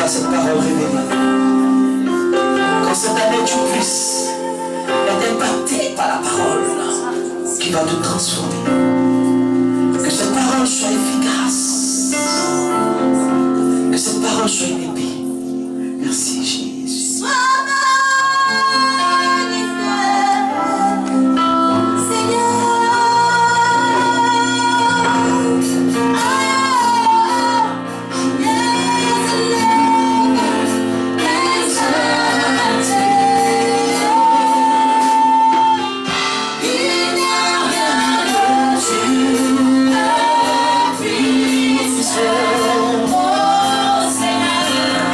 entendras cette parole révélée. Quand cette année tu puisses être impacté par la parole qui va te transformer. Que cette parole soit efficace. Que cette parole soit une épée. Merci Jésus. Oh, Seigneur.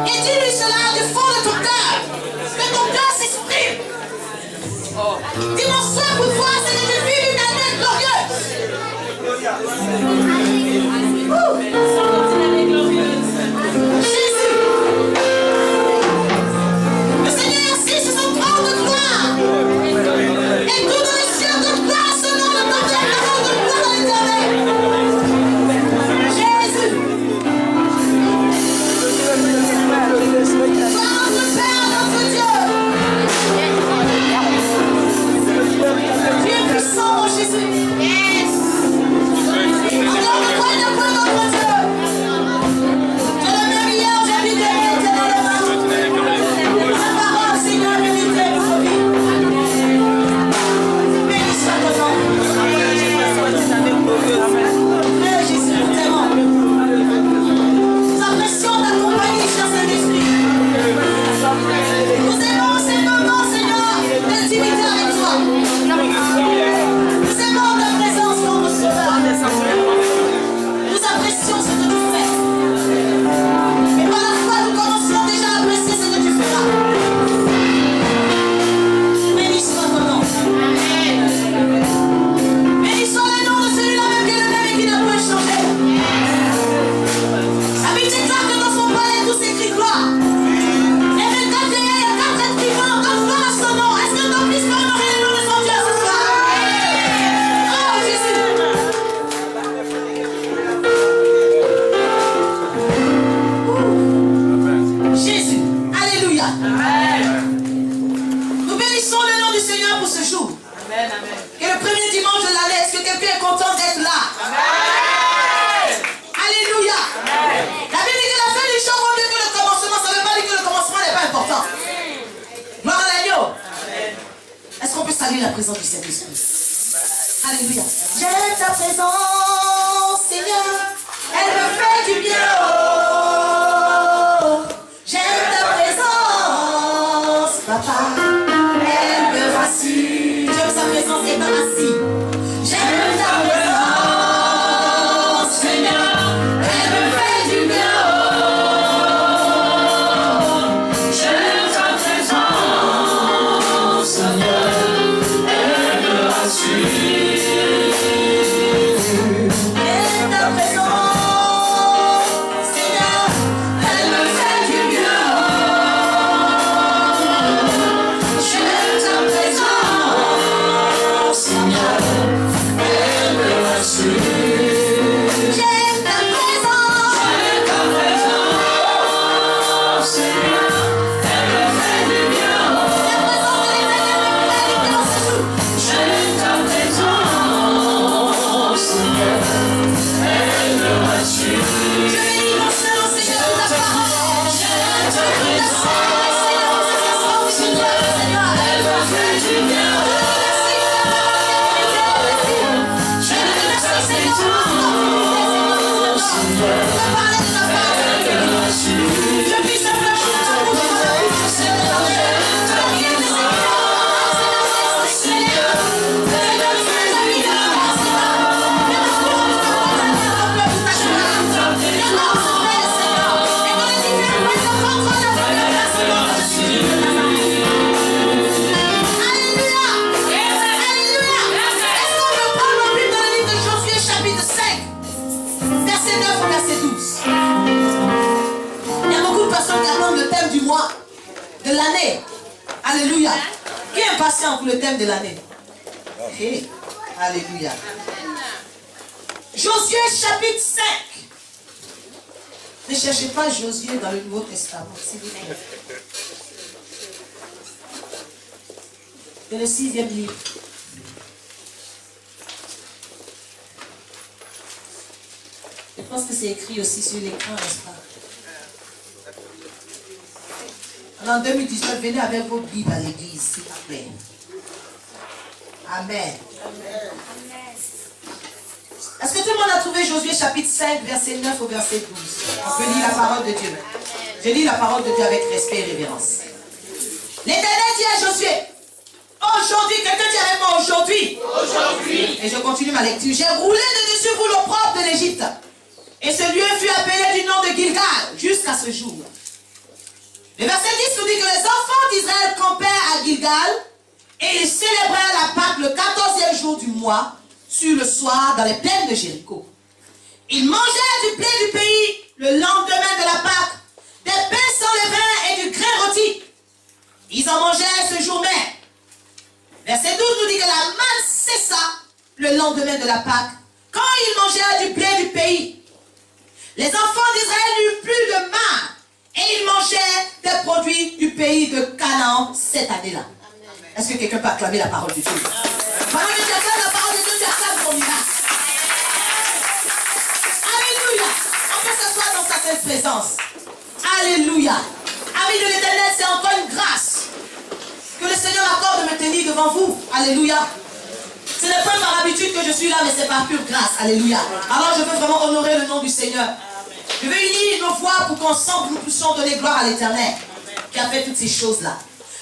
Et dis-lui cela du fond de ton cœur. Que ton cœur s'exprime. Dis mon soeur pour toi, c'est que tu vis une année glorieuse. Jésus. Le Seigneur est assis sur son trône de gloire. Et tout dans les cieux de gloire ce nom de ton Dieu, de gloire dans l'éternel. Jésus. Notre Père, notre Dieu. Tu es puissant, mon Jésus. Yes. Encore une fois, notre Dieu. Tu es le même hier, aujourd'hui, demain, éternellement. Ta parole, Seigneur, est méditée pour nos vies. Béni soit ton nom. Père Jésus, nous t'aimons. Nous apprécions ta compagnie, cher Saint-Esprit. Nous aimons ces moments, Seigneur, d'intimité avec toi. Nous aimons ta présence, notre Sauveur. Nous apprécions ce que tu fais. Et par la foi, nous commençons déjà à apprécier ce que tu feras. Béni soit ton nom. Béni soit le nom de celui-là même qui est le même et qui ne peut changer. La Bible déclare que dans son palais tout s'écrit gloire. Et 24 vieillards, il y a 4 êtres vivants, comme gloire à son nom. Est-ce que ton fils peut honorer le nom de son Dieu ce soir? Oh Jésus! Jésus, alléluia. Nous bénissons le nom du Seigneur pour ce jour. Amen, amen. Que le premier dimanche de l'année, est-ce que quelqu'un est content d'être là? Amen. Alléluia. La Bible dit que la fin du jour vaut mieux que le commencement. Ça ne veut pas dire que le commencement n'est pas important. Gloire à l'agneau. Est-ce qu'on peut saluer la présence du Saint-Esprit? Alléluia. J'aime ta présence, Seigneur. Elle me fait du bien. Oh. J'aime ta présence, Papa. Elle me rassure. J'aime sa présence étant assis. J'aime ta présence, Seigneur. Elle me fait du bien. Oh. J'aime ta présence, Seigneur. Elle me rassure. J'aime ta présence, Seigneur. Elle me fait du bien. J'aime ta présence, Seigneur. Elle me rassure. J'aime ta présence. J'aime ta présence, Seigneur. Elle me fait du bien. La présence de l'Éternel me fait du bien ce jour. J'aime ta présence, Seigneur. Elle me rassure. Je bénis mon Seigneur, Seigneur, pour ta parole. J'aime ta présence, Seigneur, pour cette façon où tu nous aimes, Seigneur. Elle me fait du bien. Je te remercie, Seigneur, pour ta parole. Je te parler de ta parole. Je puis simplement t'approuver dans la bouche, Seigneur. Je viens de Seigneur. De l'année. Alléluia. Qui est impatient pour le thème de l'année? Okay. Alléluia. Josué chapitre 5. Ne cherchez pas Josué dans le Nouveau Testament, s'il vous plaît. C'est le 6e livre. Je pense que c'est écrit aussi sur l'écran, n'est-ce pas? En 2019, venez avec vos Bibles à l'église, s'il vous plaît. Amen. Est-ce que tout le monde a trouvé Josué chapitre 5, verset 9 au verset 12? On peut lire la parole de Dieu. Je lis la parole de Dieu avec respect et révérence. L'Éternel dit à Josué, aujourd'hui, quelqu'un dit avec moi aujourd'hui. Aujourd'hui. Et je continue ma lecture. J'ai roulé de dessus pour l'opprobre de l'Égypte. Et ce lieu fut appelé du nom de Gilgal jusqu'à ce jour. Le verset 10 nous dit que les enfants d'Israël campèrent à Gilgal et ils célébrèrent la Pâque le 14e jour du mois, sur le soir, dans les plaines de Jéricho. Ils mangèrent du blé du pays le lendemain de la Pâque, des pains sans levain et du grain rôti. Ils en mangèrent ce jour même. Verset 12 nous dit que la manne cessa le lendemain de la Pâque, quand ils mangèrent du blé du pays. Les enfants d'Israël n'eurent plus de manne, et ils mangeaient des produits du pays de Canaan cette année-là. Est-ce que quelqu'un peut acclamer la parole de Dieu? Pendant que tu acclames la parole de Dieu, tu acclames ton miracle. Alléluia. On peut s'asseoir dans sa sainte présence. Alléluia. Amis de l'Éternel, c'est encore une grâce que le Seigneur m'accorde de me tenir devant vous. Alléluia. Ce n'est pas par habitude que je suis là, mais c'est par pure grâce. Alléluia. Alors je veux vraiment honorer le nom du Seigneur. Je vais unir nos voix pour qu'ensemble nous puissions donner gloire à l'Éternel qui a fait toutes ces choses-là.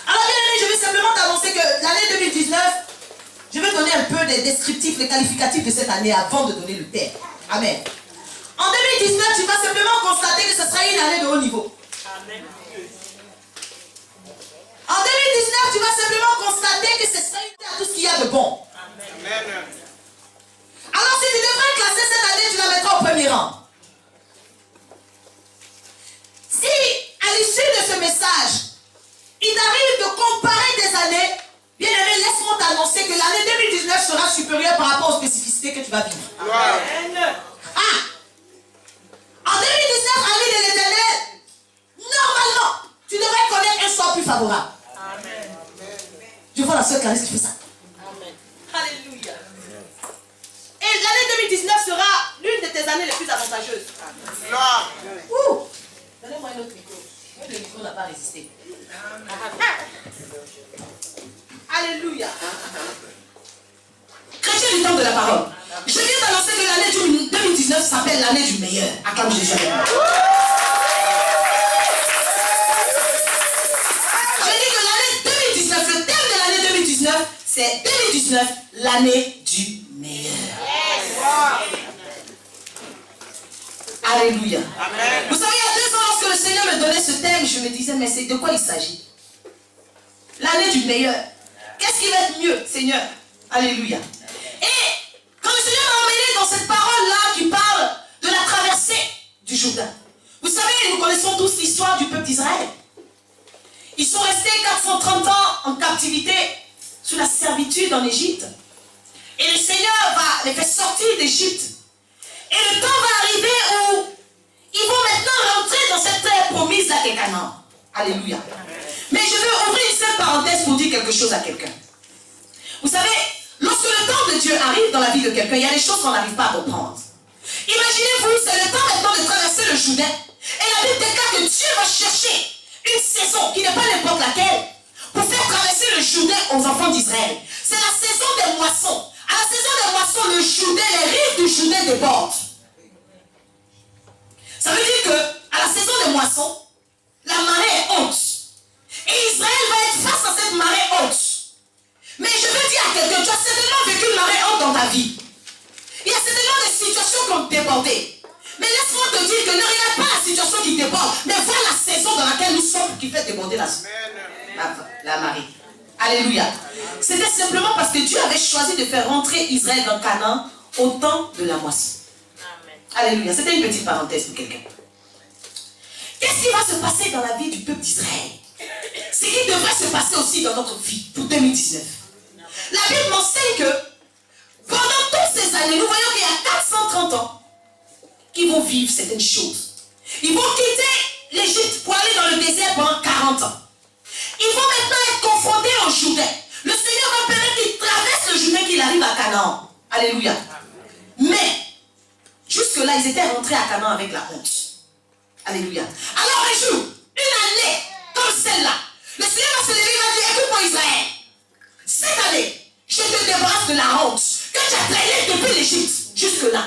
Alors bien aimé, je vais simplement t'annoncer que l'année 2019, je vais donner un peu des descriptifs, les qualificatifs de cette année avant de donner le thème. Amen. En 2019, tu vas simplement constater que ce sera une année de haut niveau. Amen. En 2019, tu vas simplement constater que ce sera une année à tout ce qu'il y a de bon. Amen. Alors si tu devrais classer cette année, tu la mettras au premier rang. Si, à l'issue de ce message, il t'arrive de comparer des années, bien aimé, laisse-moi t'annoncer que l'année 2019 sera supérieure par rapport aux spécificités que tu vas vivre. Amen. En 2019, ami de l'Éternel, normalement, tu devrais connaître un sort plus favorable. Amen. Je vois la sœur Clarisse qui fait ça. Amen. Alléluia. Et l'année 2019 sera l'une de tes années les plus avantageuses. Ouh. Donnez-moi un autre micro. Même le micro n'a pas résisté. Alléluia. Chrétien du temps de la parole. Je viens d'annoncer que l'année 2019 s'appelle l'année du meilleur. Acclame Jésus avec moi. Je dis que l'année 2019, le thème de l'année 2019, c'est 2019, l'année du meilleur. Alléluia. Amen. Vous savez, il y a 2 ans, lorsque le Seigneur me donnait ce thème, je me disais, mais c'est de quoi il s'agit? L'année du meilleur. Qu'est-ce qui va être mieux, Seigneur? Alléluia. Et quand le Seigneur m'a emmené dans cette parole-là qui parle de la traversée du Jourdain. Vous savez, nous connaissons tous l'histoire du peuple d'Israël. Ils sont restés 430 ans en captivité sous la servitude en Égypte. Et le Seigneur va les faire sortir d'Égypte. Et le temps va arriver où ils vont maintenant rentrer dans cette terre promise là qu'est Canaan. Alléluia. Mais je veux ouvrir une seule parenthèse pour dire quelque chose à quelqu'un. Vous savez, lorsque le temps de Dieu arrive dans la vie de quelqu'un, il y a des choses qu'on n'arrive pas à comprendre. Imaginez-vous, c'est le temps maintenant de traverser le Jourdain. Et la Bible déclare que Dieu va chercher une saison qui n'est pas n'importe laquelle pour faire traverser le Jourdain aux enfants d'Israël. C'est la saison des moissons. À la saison des moissons, le Jourdain, les rives du Jourdain débordent. Ça veut dire que à la saison des moissons, la marée est haute. Et Israël va être face à cette marée haute. Mais je veux dire à quelqu'un, tu as certainement vécu une marée haute dans ta vie. Il y a certainement des situations qui ont débordé. Mais laisse-moi te dire que ne regarde pas la situation qui déborde, mais vois la saison dans laquelle nous sommes qui fait déborder la marée. Alléluia. C'était simplement parce que Dieu avait choisi de faire rentrer Israël dans Canaan au temps de la moisson. Alléluia. C'était une petite parenthèse pour quelqu'un. Qu'est-ce qui va se passer dans la vie du peuple d'Israël? Ce qui devrait se passer aussi dans notre vie pour 2019. La Bible m'enseigne que pendant toutes ces années, nous voyons qu'il y a 430 ans qui vont vivre certaines choses. Ils vont quitter l'Égypte pour aller dans le désert pendant 40 ans. Ils vont maintenant être confrontés au Jourdain. Le Seigneur va permettre qu'ils traversent le Jourdain, qu'il arrive à Canaan. Alléluia. Mais, jusque-là, ils étaient rentrés à Canaan avec la honte. Alléluia. Alors un jour, une année comme celle-là, le Seigneur va se lever et va dire, écoute-moi Israël, cette année, je te débarrasse de la honte que tu as traînée depuis l'Égypte. Jusque-là.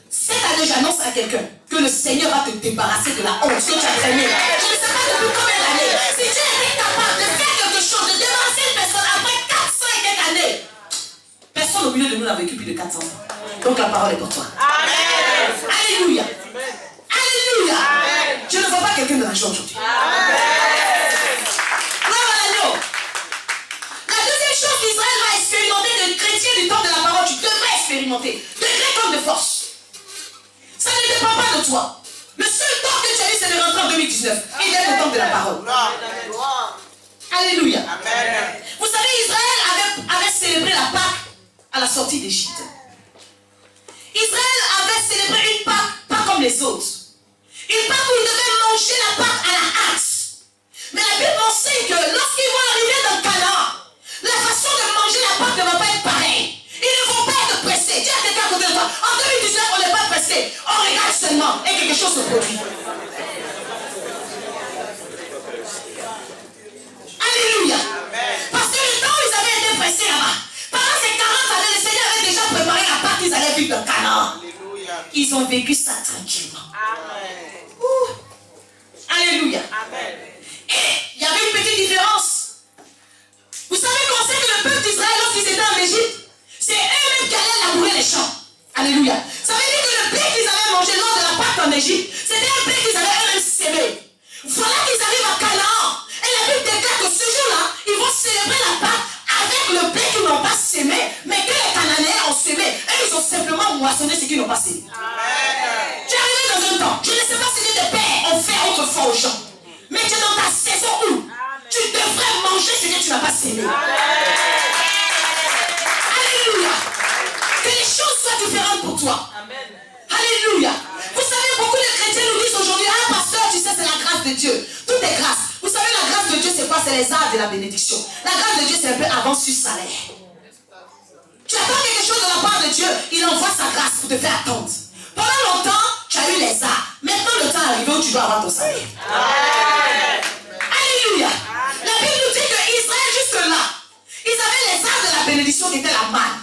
Cette année, j'annonce à quelqu'un que le Seigneur va te débarrasser de la honte que tu as traînée. Je ne sais pas depuis combien d'années. Si Dieu est capable de faire quelque chose, de débarrasser une personne après 400 et quelques années, personne au milieu de nous n'a vécu plus de 400 ans. Donc la parole est pour toi. Amen. Alléluia. Alléluia. Amen. Je ne vois pas quelqu'un de la joie aujourd'hui. Amen. qu'Israël va expérimenter le chrétien du temps de la parole, tu devrais expérimenter. Degré comme de force. Ça ne dépend pas de toi. Le seul temps que tu as eu, c'est de rentrer en 2019. Et d'être le temps de la parole. Alléluia. Amen. Vous savez, Israël avait célébré la Pâque à la sortie d'Égypte. Israël avait célébré une Pâque pas comme les autres. Une Pâque où ils devaient manger la Pâque à la hâte. Mais la Bible enseigne que lorsqu'ils vont arriver dans Canaan, la façon de manger la Pâque ne va pas être pareille. Ils ne vont pas être pressés. Dis à quelqu'un à côté de toi, en 2019, on n'est pas pressé. On regarde seulement et quelque chose se produit. Alléluia. Parce que le temps où ils avaient été pressés là-bas, pendant ces 40 années, le Seigneur avait déjà préparé la Pâque qu'ils allaient vivre dans Canaan. Ils ont vécu ça tranquillement. Amen. Ouh. Alléluia. Amen. Et il y avait une petite différence. Vous savez qu'on sait que le peuple d'Israël, lorsqu'ils étaient en Égypte, c'est eux-mêmes qui allaient labourer les champs. Alléluia. Ça veut dire que le blé qu'ils avaient mangé lors de la Pâque en Égypte, c'était un blé qu'ils avaient eux-mêmes sémé. Voilà qu'ils arrivent à Canaan. Et la Bible déclare que ce jour-là, ils vont célébrer la Pâque avec le blé qu'ils n'ont pas sémé, mais que les Cananéens ont sémé. Et ils ont simplement moissonné ce qu'ils n'ont pas sémé. Tu es arrivé dans un temps, je ne sais pas si tes pères ont fait autrefois aux gens. Mais tu es dans ta saison où tu devrais manger ce que tu n'as pas sémé. Alléluia. Que les choses soient différentes pour toi. Alléluia. Vous savez, beaucoup de chrétiens nous disent aujourd'hui, ah pasteur, tu sais, c'est la grâce de Dieu. Tout est grâce. Vous savez, la grâce de Dieu, c'est quoi? C'est les arts de la bénédiction. La grâce de Dieu, c'est un peu avant sur salaire. Tu attends quelque chose de la part de Dieu, il envoie sa grâce pour te faire attendre. Pendant longtemps, tu as eu les arts. Maintenant, le temps est arrivé où tu dois avoir ton salaire. Alléluia. La Bible nous dit que Israël, jusque-là, ils avaient les arts de la bénédiction qui était la manne.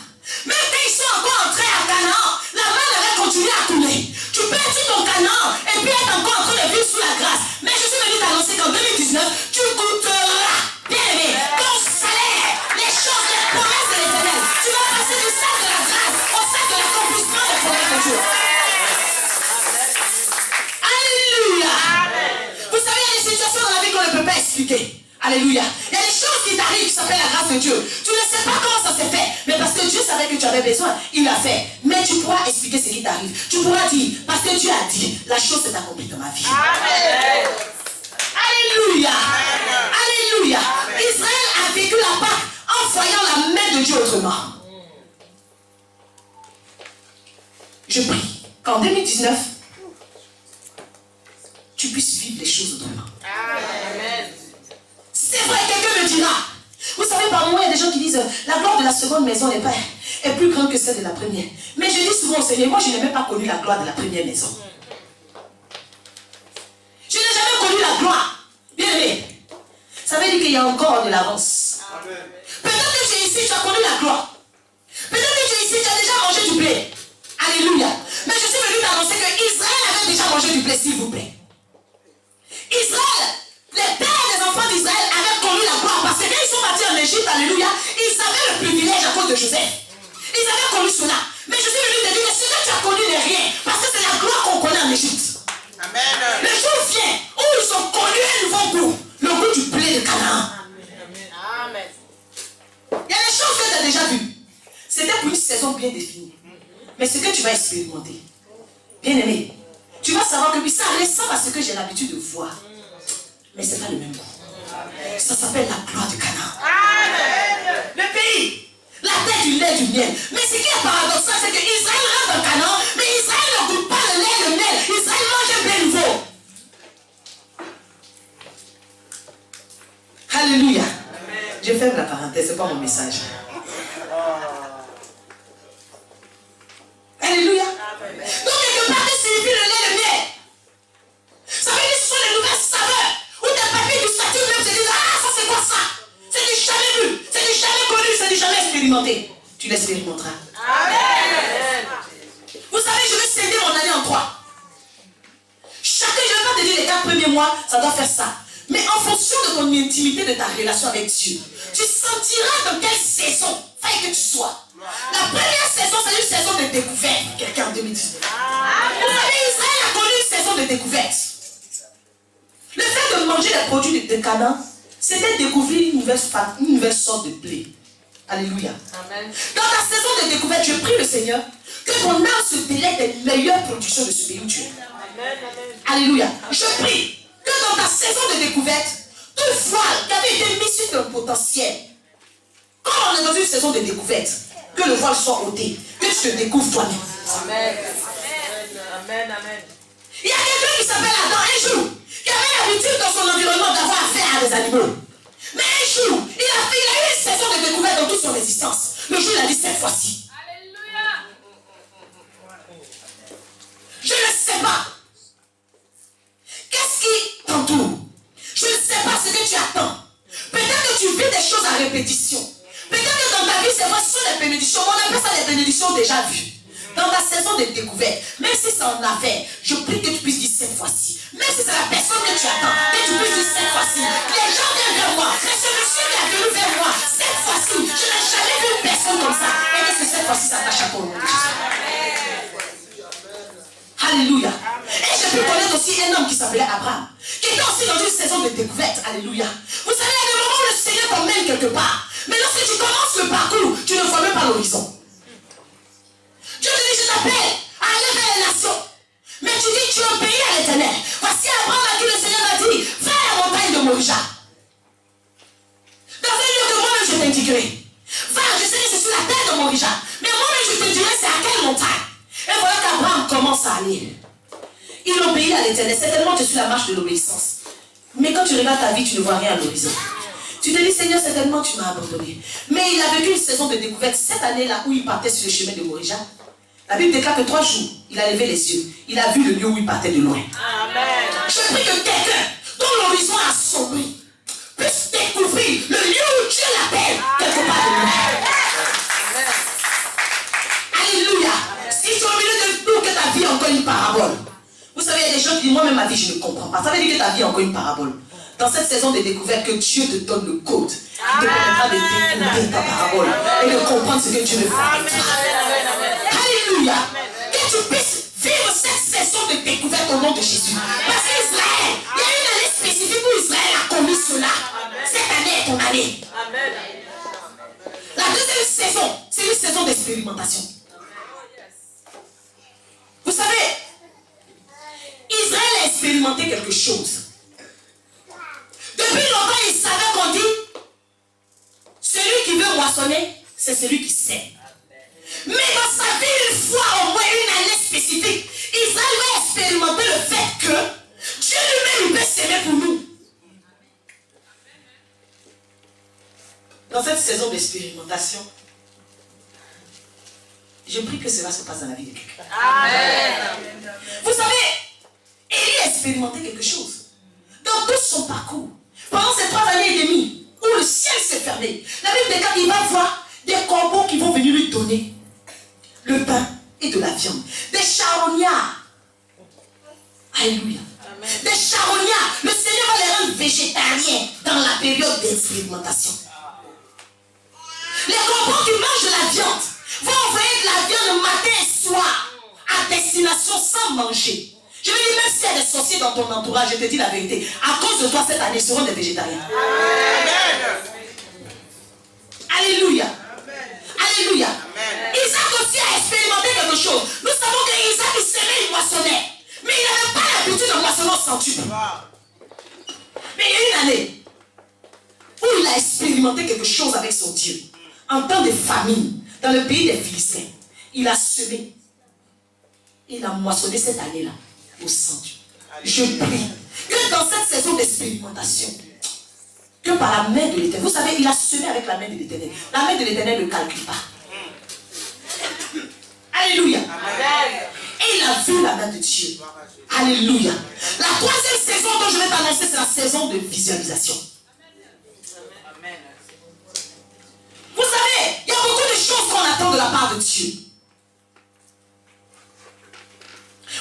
Même quand ils sont encore entrés à Canaan, la manne avait continué à couler. Tu peux être sur ton Canaan et puis être encore en train de vivre sous la grâce. Mais je suis venu t'annoncer qu'en 2019, tu goûteras, bien aimé, ton salaire, les choses, les promesses de l'Éternel. Tu vas passer du sac de la grâce au sac de l'accomplissement des promesses de Dieu. Alléluia. Vous savez, il y a des situations dans la vie qu'on ne peut pas expliquer. Alléluia. Il y a des choses qui t'arrivent qui s'appellent la grâce de Dieu. Tu ne sais pas comment ça s'est fait. Mais parce que Dieu savait que tu avais besoin, il l'a fait. Mais tu pourras expliquer ce qui t'arrive. Tu pourras dire, parce que Dieu a dit, la chose s'est accomplie dans ma vie. Amen. Alléluia. Alléluia. Israël a vécu la Pâque en voyant la main de Dieu autrement. Je prie qu'en 2019, tu puisses vivre les choses autrement. Amen. C'est vrai, quelqu'un me dira. Vous savez, par moi, il y a des gens qui disent la gloire de la seconde maison est plus grande que celle de la première. Mais je dis souvent au Seigneur, moi je n'ai même pas connu la gloire de la première maison. Je n'ai jamais connu la gloire. Bien aimé. Ça veut dire qu'il y a encore de l'avance. Peut-être que tu es ici, tu as connu la gloire. Peut-être que tu es ici, tu as déjà mangé du blé. Alléluia. Mais je suis venu t'annoncer que Israël avait déjà mangé du blé, s'il vous plaît. Israël, les pères des enfants d'Israël avaient connu la gloire parce que quand ils sont partis en Égypte, alléluia, ils avaient le privilège à cause de Joseph. Ils avaient connu cela. Mais je suis venu te dire que ce que tu as connu n'est rien parce que c'est la gloire qu'on connaît en Égypte. Amen. Le jour vient où ils ont connu un nouveau goût, le goût du blé de Canaan. Amen. Il y a des choses que tu as déjà vues. C'était pour une saison bien définie. Mais ce que tu vas expérimenter, bien aimé, tu vas savoir que ça ressemble à ce que j'ai l'habitude de voir. Mais ce n'est pas le même goût. Ça s'appelle la gloire du Canaan. Amen. Le pays, la terre du lait et du miel. Mais ce qui est paradoxal, c'est que Israël rentre dans Canaan, mais Israël ne goûte pas le lait et le miel. Israël mange un blé nouveau. Alléluia. Je ferme la parenthèse, ce n'est pas mon message. Alléluia. Donc quelque part, que signifie le lait et le miel? Ça veut dire que ce sont les nouvelles saveurs. Où des papiers du statut même se disent, ah, ça c'est quoi ça? C'est du jamais vu, c'est du jamais connu, c'est du jamais expérimenté. Tu l'expérimenteras. Amen. Vous savez, je vais scinder mon année en 3. Chacun, je ne vais pas te dire les 4 premiers mois, ça doit faire ça. Mais en fonction de ton intimité, de ta relation avec Dieu, tu sentiras dans quelle saison faille que tu sois. La première saison, c'est une saison de découverte. Quelqu'un en 2019. Vous savez, Israël a connu une saison de découverte. Le fait de manger les produits de Canaan, c'était découvrir une nouvelle sorte de blé. Alléluia. Amen. Dans ta saison de découverte, je prie le Seigneur que ton âme se délecte des meilleures productions de ce pays où tu es. Amen. Alléluia. Je prie que dans ta saison de découverte, tout voile qui avait été mis sur ton potentiel, quand on est dans une saison de découverte, que le voile soit ôté, que tu te découvres toi-même. Amen. Amen. Amen. Il y a quelqu'un qui s'appelle Adam un jour, qui avait l'habitude dans son environnement d'avoir affaire à des animaux. Mais un jour, il a eu une saison de découverte dans toute son existence. Le jour, il a dit cette fois-ci. Alléluia. Je ne sais pas. Qu'est-ce qui t'entoure? Je ne sais pas ce que tu attends. Peut-être que tu vis des choses à répétition. Peut-être que dans ta vie, c'est vrai, ce sont des bénédictions. On appelle ça des bénédictions déjà vues. Dans ta saison de découverte, même si c'est en affaires, je prie que tu puisses dire cette fois-ci. Même si c'est la personne que tu attends, que tu puisses dire cette fois-ci. Les gens viennent vers moi. Mais ce monsieur qui est venu vers moi, cette fois-ci, je n'ai jamais vu une personne comme ça. Et que cette fois-ci s'attache à ton nom. Alléluia. Et je peux connaître aussi un homme qui s'appelait Abraham, qui était aussi dans une saison de découverte. Alléluia. Vous savez, il y a des moments où le Seigneur t'emmène quelque part. Mais lorsque tu commences le parcours, tu ne vois même pas l'horizon. Dieu te dit, je t'appelle à aller vers les nations. Mais tu dis, tu obéis à l'Éternel. Voici Abraham à qui le Seigneur a dit, va à la montagne de Moria. Dans un lieu que moi-même je t'indiquerai. Va, je sais que c'est sur la terre de Moria. Mais moi-même je te dirai c'est à quelle montagne. Et voilà qu'Abraham commence à aller. Il obéit à l'Éternel. Certainement tu es sur la marche de l'obéissance. Mais quand tu regardes ta vie, tu ne vois rien à l'horizon. Tu te dis, Seigneur, certainement tu m'as abandonné. Mais il a vécu une saison de découverte cette année-là où il partait sur le chemin de Moria. La Bible déclare que 3 jours, il a levé les yeux. Il a vu le lieu où il partait de loin. Amen. Je prie que quelqu'un dont l'horizon a sombré puisse découvrir le lieu où Dieu l'appelle quelque part de loin. Alléluia. Si tu es au milieu de nous que ta vie est encore une parabole. Vous savez, il y a des gens qui disent, moi-même ma vie, je ne comprends pas. Ça veut dire que ta vie est encore une parabole. Dans cette saison de découverte, que Dieu te donne le code qui te permettra de découvrir ta parabole et de comprendre ce que Dieu veut faire avec toi. Alléluia. Que tu puisses vivre cette saison de découverte au nom de Jésus. Parce qu'Israël, il y a une année spécifique où Israël a commis cela. Cette année est ton année. Amen. La deuxième saison, c'est une saison d'expérimentation. Vous savez, Israël a expérimenté quelque chose. Depuis longtemps, il savait qu'on dit, celui qui veut moissonner, c'est celui qui sème. Mais dans sa vie, une fois au moins une année spécifique, Israël va expérimenter le fait que Dieu lui-même il peut s'aimer pour nous. Dans cette saison d'expérimentation, je prie que cela se passe dans la vie de quelqu'un. Amen. Vous savez, Élie a expérimenté quelque chose. Dans tout son parcours, pendant ces 3 années et demie, où le ciel s'est fermé, la Bible déclare qu'il va voir des corbeaux qui vont venir lui donner le pain et de la viande. Des charognards. Alléluia. Amen. Des charognards. Le Seigneur va les rendre végétariens dans la période d'expérimentation. Les corbeaux qui mangent de la viande vont envoyer de la viande matin et soir à destination sans manger. Je veux dire, même s'il y a des sorciers dans ton entourage, je te dis la vérité, à cause de toi cette année, ils seront des végétariens. Amen. Alléluia. Alléluia. Amen. Isaac aussi a expérimenté quelque chose. Nous savons que Isaac il s'aimait, il moissonnait. Mais il n'avait pas l'habitude de moissonner au centuple. Mais il y a une année où il a expérimenté quelque chose avec son Dieu. En temps de famine, dans le pays des Philistins, il a semé. Il a moissonné cette année-là au centuple. Je prie que dans cette saison d'expérimentation, que par la main de l'Éternel, vous savez, il a semé avec la main de l'Éternel. La main de l'Éternel ne calcule pas. Alléluia. Amen. Et il a vu la main de Dieu. Alléluia. La 3e saison dont je vais t'annoncer, c'est la saison de visualisation. Amen. Vous savez, il y a beaucoup de choses qu'on attend de la part de Dieu.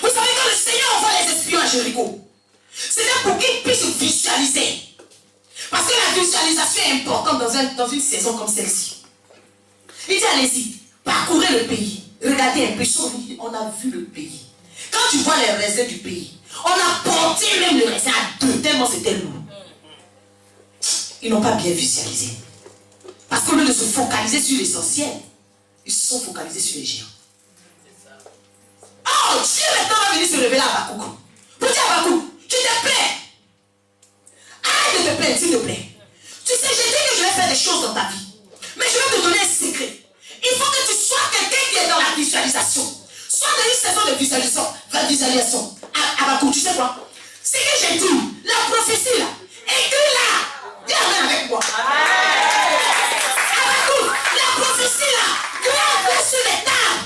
Vous savez, quand le Seigneur envoie les espions à Jéricho, c'était pour qu'ils puissent visualiser. Parce que la visualisation est importante dans une saison comme celle-ci. Il dit, allez-y, parcourez le pays. Regardez un peu, on a vu le pays. Quand tu vois les raisins du pays, on a porté même le raisin à 2, tellement c'était lourd. Ils n'ont pas bien visualisé. Parce qu'au lieu de se focaliser sur l'essentiel, ils se sont focalisés sur les géants. Oh, Dieu maintenant va venir se révéler à Habakkuk. Pour dire à Habakkuk, tu te plais. Arrête de te plaindre, s'il te plaît. Tu sais, j'ai dit que je vais faire des choses dans ta vie. Mais je vais te donner un secret. Il faut que tu sois quelqu'un qui est dans la visualisation. Sois dans une saison de visualisation. Habakkuk, tu sais quoi? C'est que j'ai dit, la prophétie là, écris-la. Dis amen avec moi. Habakkuk, la prophétie là, grave-la sur les tables.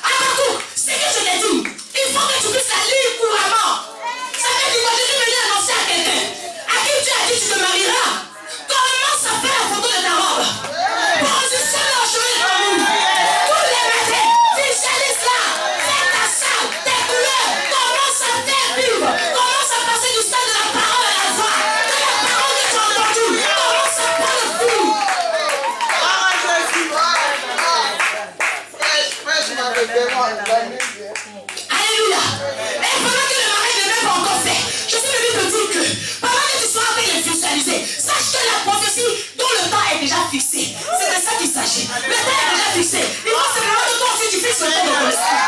Habakkuk, c'est que je t'ai dit, il faut que tu puisses la lire couramment. Ça veut dire que je suis venu annoncer à quelqu'un à qui tu as dit tu te marieras. Commence à faire la photo de ta robe. Positionne en chemin de commune. Tous les matins, visualise-la. Fais ta salle, tes couleurs. Commence à faire vivre. Commence à passer du stade de la parole à la voix. De la parole que tu as entendue. Commence à prendre le fil. Alléluia. Et pendant que le mariage n'est même pas encore fait, je suis venu te dire que pendant que tu sois en train de visualiser, sache que la prophétie dont le temps est déjà fixé. C'est de ça qu'il s'agit. Le temps est déjà fixé. Il faut simplement que toi aussi tu fixes le temps de ton esprit.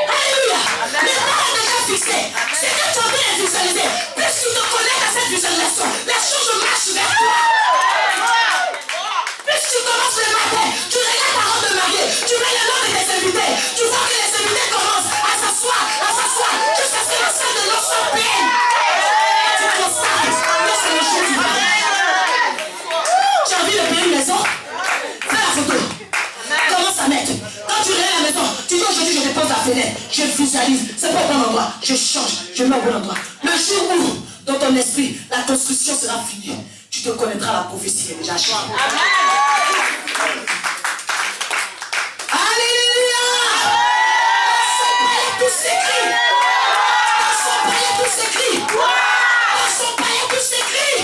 Alléluia. Le temps est déjà fixé. C'est que tu es en train de visualiser. Plus tu te connectes à cette visualisation, la chose marche vers toi. Plus tu commences le matin, tu regardes ta robe de mariée, tu mets le nom de tes invités, tu vois que les invités commencent à s'asseoir, jusqu'à ce que la salle de l'eau soit pleine. Tu constates que c'est le jour du mariage. Tu as envie de payer une maison? Fais la photo. Commence à mettre. Quand tu regardes la maison, tu dis aujourd'hui je dépose la fenêtre, je visualise, c'est pas au bon endroit, je change, je mets au bon endroit. Le jour où, dans ton esprit, la construction sera finie, tu te connaîtras la prophétie qui est déjà achevée. Alléluia! Dans son palais tout s'écrit. Dans son palais tout s'écrit.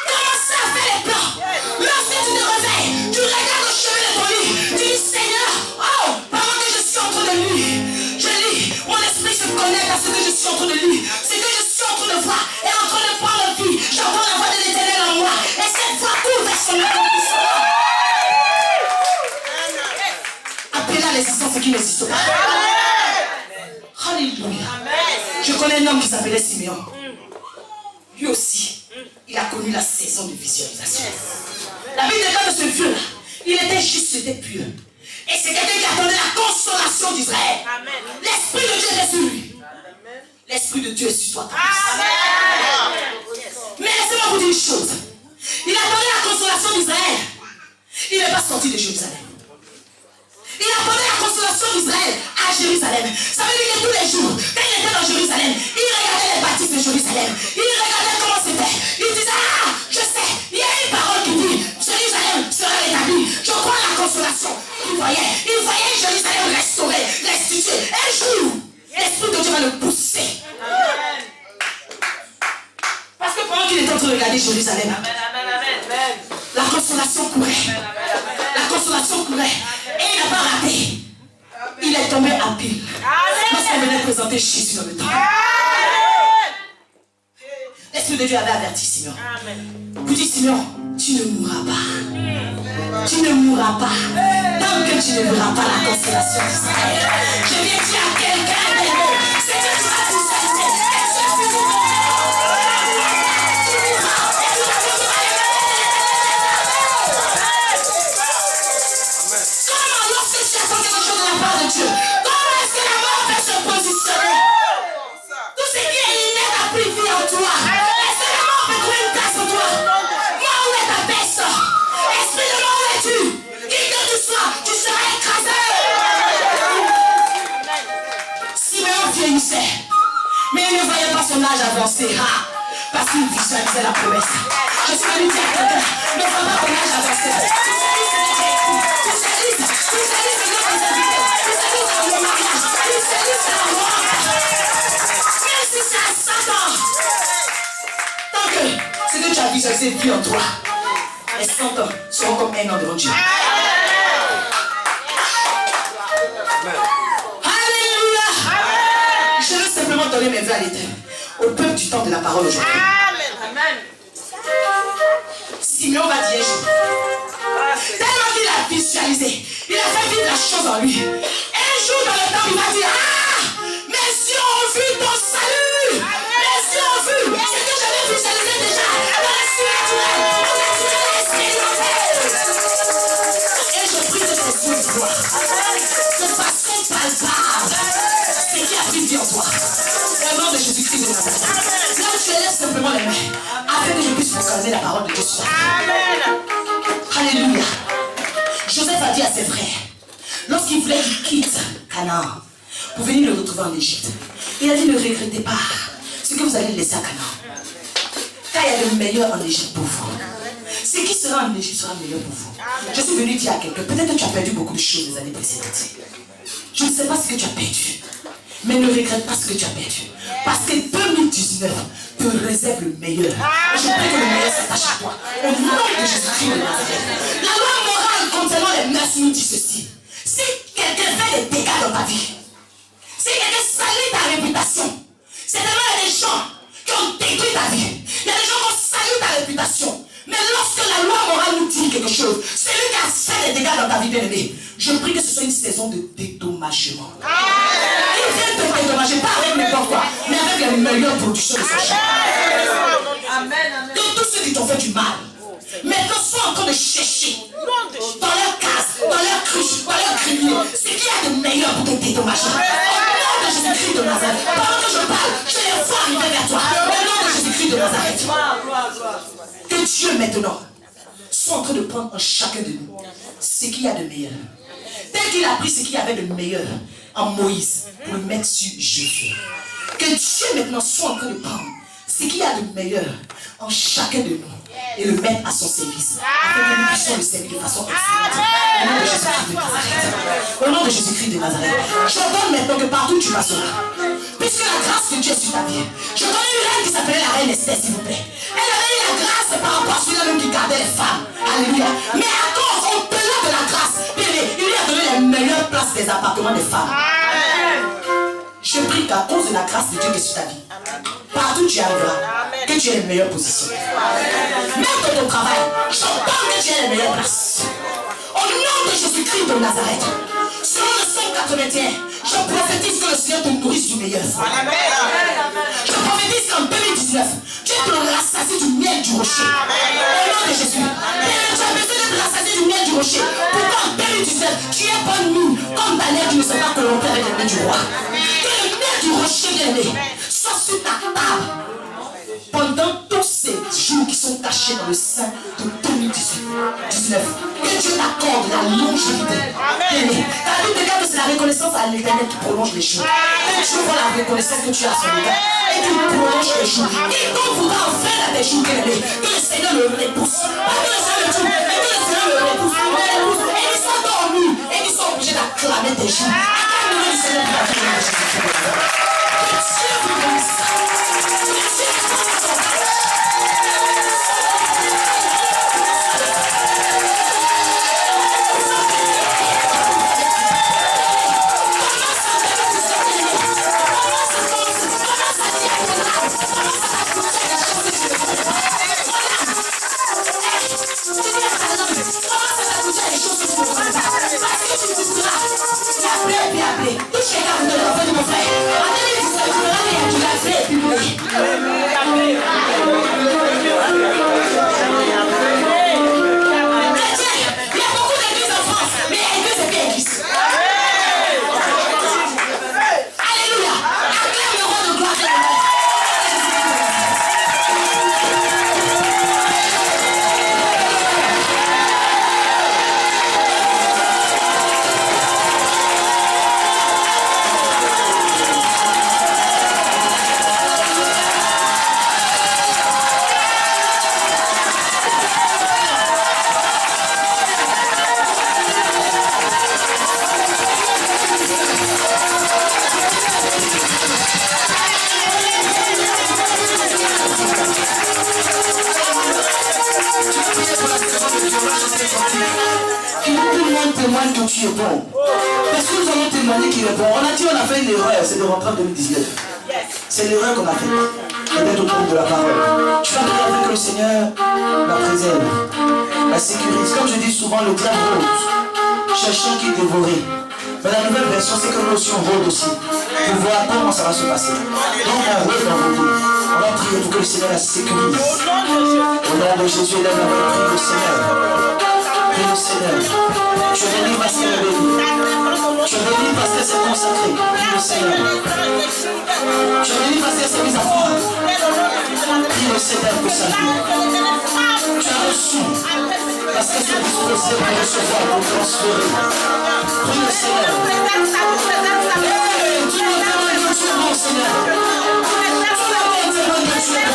Commence à faire les plans. Lorsque tu te réveilles, tu regardes au chemin de ton lit. Tu dis Seigneur, oh, pendant que je suis en train de lire, je lis, mon esprit se connecte à ce que je suis en train de lire. Ce que je suis en train de voir est en train de prendre vie. J'entends la voix de l'Éternel en moi. Et cette voix court vers son accomplissement. Appelez-la l'existence qui n'existe pas. Alléluia. Je connais un homme qui s'appelait Siméon. Lui aussi, il a connu la saison de visualisation. La Bible déclare de ce vieux-là, il était juste, il était pur. Et c'est quelqu'un qui attendait la consolation d'Israël. L'Esprit de Dieu est sur lui. L'Esprit de Dieu est sur toi. Mais laissez-moi vous dire une chose. Il attendait la consolation d'Israël. Il n'est pas sorti de Jérusalem. Il attendait la consolation d'Israël à Jérusalem. Ça veut dire que tous les jours, quand il était dans Jérusalem, il regardait les bâtisses de Jérusalem. Il regardait comment c'était. Il disait, ah, je sais, il y a une parole qui dit, Jérusalem sera rétablie. Je crois à la consolation. Il voyait Jérusalem restaurée, restituée. Un jour, l'Esprit de Dieu va le pousser. Parce que pendant qu'il était en train de regarder Jérusalem, la consolation courait. La consolation courait. Et il n'a pas raté. Il est tombé à pile. Lorsqu'on venait présenter Jésus dans le temple. L'Esprit de Dieu avait averti Simeon. Vous dites Simeon, tu ne mourras pas. Tu ne mourras pas. Tant que tu ne verras pas la consolation d'Israël. Je viens dire à quelqu'un des mots. C'est que tu vas visualiser. Et tu vas visualiser. Dieu. Comment est-ce que la mort peut se positionner? Tout ce qui est inerte a pris vie en toi. Est-ce que la mort peut trouver une place en toi? Moi, où est ta peste? Esprit de mort, où es-tu? Qui que tu sois, tu seras écrasé. Simeon vieillissait, mais il ne voyait pas son âge avancer. Parce qu'il visualisait la promesse. Je suis venu dire à quelqu'un, ne vois pas ton âge avancer. Tant que ce que tu as visualisé vit en toi, les 100 ans seront comme un an devant Dieu. simplement donner mes vœux à l'Éternel. Au peuple du temps de la parole aujourd'hui. Amen. Simeon va dire un jour. Tellement qu'il a visualisé, il a fait vivre la chose en lui. Un jour dans le temps, il va dire, ah, mes yeux ont vu ton salut. Mes yeux ont vu ce que j'avais visualisé déjà dans le surnaturel, dans le naturel expérimental. Et je prie de tes yeux de gloire, de façon palpable, ce qui a pris vie en toi. Au nom de Jésus-Christ de Nazareth. Là où tu élèves simplement les mains, afin que je puisse proclamer la parole de Dieu sur toi. Alléluia. Joseph a dit à ses frères, lorsqu'il voulait qu'il quitte Canaan pour venir le retrouver en Égypte, il a dit, ne regrettez pas ce que vous allez laisser à Canaan. Car il y a le meilleur en Égypte pour vous. Ce qui sera en Égypte sera meilleur pour vous. Je suis venu dire à quelqu'un, peut-être que tu as perdu beaucoup de choses les années précédentes. Je ne sais pas ce que tu as perdu. Mais ne regrette pas ce que tu as perdu. Parce que 2019 te réserve le meilleur. Et je prie que le meilleur s'attache à toi. Au nom de Jésus-Christ de Nazareth. La loi morale concernant les mœurs nous dit ceci. Si quelqu'un fait des dégâts dans ta vie, si quelqu'un salit ta réputation, c'est vraiment il y a des gens qui ont détruit ta vie. Il y a des gens qui ont sali ta réputation. Mais lorsque la loi morale nous dit quelque chose, celui qui a fait des dégâts dans ta vie, bien-aimé, je prie que ce soit une saison de dédommagement. Il vient te dédommager, pas avec n'importe quoi, mais avec les meilleures productions de son champ. Que tous ceux qui t'ont fait du mal, maintenant soient en train de chercher dans leur case, dans leur cruche, dans leur grenier, ce qu'il y a de meilleur pour te dédommager. Au nom de Jésus-Christ de Nazareth, pendant que je parle, je les vois arriver vers toi. Au nom de Jésus-Christ de Nazareth. Que Dieu maintenant soit en train de prendre en chacun de nous ce qu'il y a de meilleur. Tel qu'il a pris ce qu'il y avait de meilleur en Moïse pour le mettre sur Jésus. Que Dieu maintenant soit en train de prendre ce qu'il y a de meilleur en chacun de nous et le mettre à son service. Afin que nous puissions le servir de façon excellente. Au nom de Jésus-Christ de Nazareth. Au nom de Jésus-Christ de Nazareth. J'ordonne maintenant que partout tu passeras. Puisque la grâce de Dieu est sur ta vie. Je connais une reine qui s'appelait la reine Esther, s'il vous plaît. Elle avait eu la grâce par rapport à celui-là même qui gardait les femmes. Alléluia. Mais à cause, au-delà de la grâce, il lui a donné les meilleures places des appartements des femmes. Je prie qu'à cause de la grâce de Dieu qui est sur ta vie, partout tu arriveras, que tu aies les meilleures positions. Même dans ton travail, j'entends que tu aies les meilleures places. Au nom de Jésus-Christ de Nazareth, selon le Psaume 81, je prophétise que le Seigneur te nourrisse du meilleur. Je prophétise qu'en 2019, Dieu te rassasie du miel du rocher. Au nom de Jésus. Et tu as besoin de rassasier du miel du rocher. Pourquoi en 2019, tu es bonne mine, comme Daniel, tu ne seras pas corrompu avec le miel du roi. Que le miel du rocher, bien-aimé, soit sur ta table pendant tous ces jours qui sont cachés dans le sein de 2019. Que Dieu t'accorde la longévité. Bien-aimé, la Bible déclare que c'est la reconnaissance à l'Éternel qui prolonge les jours. Et tu vois la reconnaissance que tu as sur l'Éternel et tu prolonges les jours. Quiconque voudra en faire à tes jours, bien-aimé, que le Seigneur le repousse. Pas que le Seigneur le tue, mais que le Seigneur le repousse. Et ils sont dormis et ils sont obligés d'acclamer tes jours. Acclame le Seigneur pour la vie de Jésus. Que Dieu vous bénisse. Témoigne que tu es bon. Parce que nous allons témoigner qu'il est bon. On a dit on a fait une erreur, c'est de rentrer en 2019. C'est l'erreur qu'on a faite, d'être autour de la parole. Tu vas prier avec que le Seigneur la préserve, la sécurise. Comme je dis souvent, le diable rôde, cherchant qui dévorer. Mais la nouvelle version, c'est que nous aussi on rôde aussi, pour voir comment ça va se passer. Donc on rôde dans vos vies. On va prier pour que le Seigneur la sécurise. Au nom de Jésus, élève la voix, prie le Seigneur. Prie le Seigneur. Tu es béni parce qu'elle est bénie. Tu es béni parce qu'elle s'est consacrée. Prie le Seigneur. Tu es béni parce qu'elle s'est mise à part. Prie le Seigneur pour sa vie. Tu as reçu parce qu'elle s'est disposée pour recevoir, pour transférer. Prie le Seigneur. Tu nous demandes de Dieu, mon Seigneur.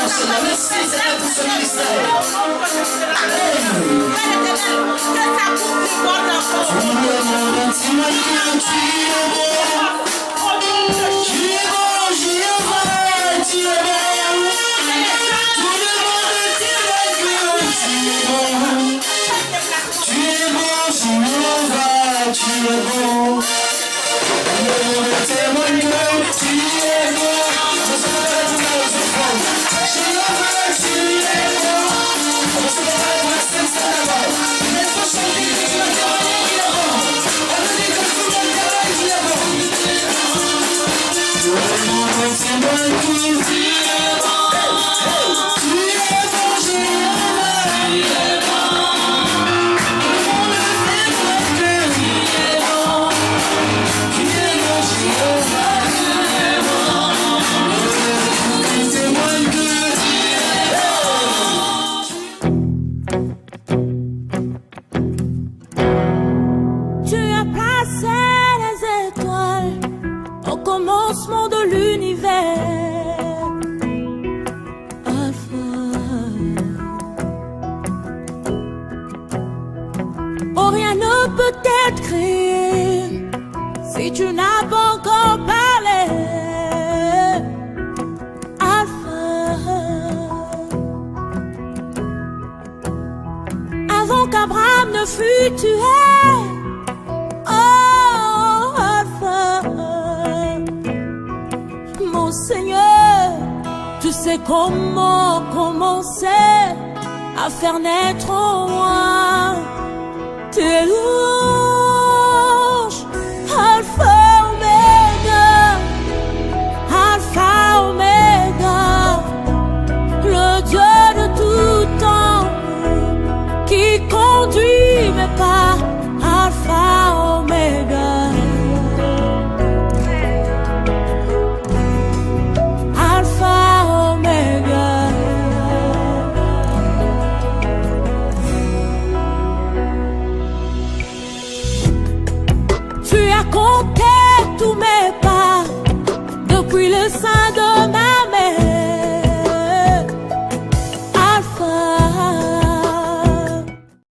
Seigneur, merci Seigneur pour ce ministère. Amen. Si tu n'as pas encore parlé, Alpha, avant qu'Abraham ne fût tué, oh Alpha, mon Seigneur, tu sais comment commencer à faire naître en moi tes louanges. Alpha, Omega, Alpha, Omega, le Dieu de tout temps, qui conduit mes pas, Alpha, Omega, Alpha, Omega. Tu as compté tous mes pas depuis le sein de ma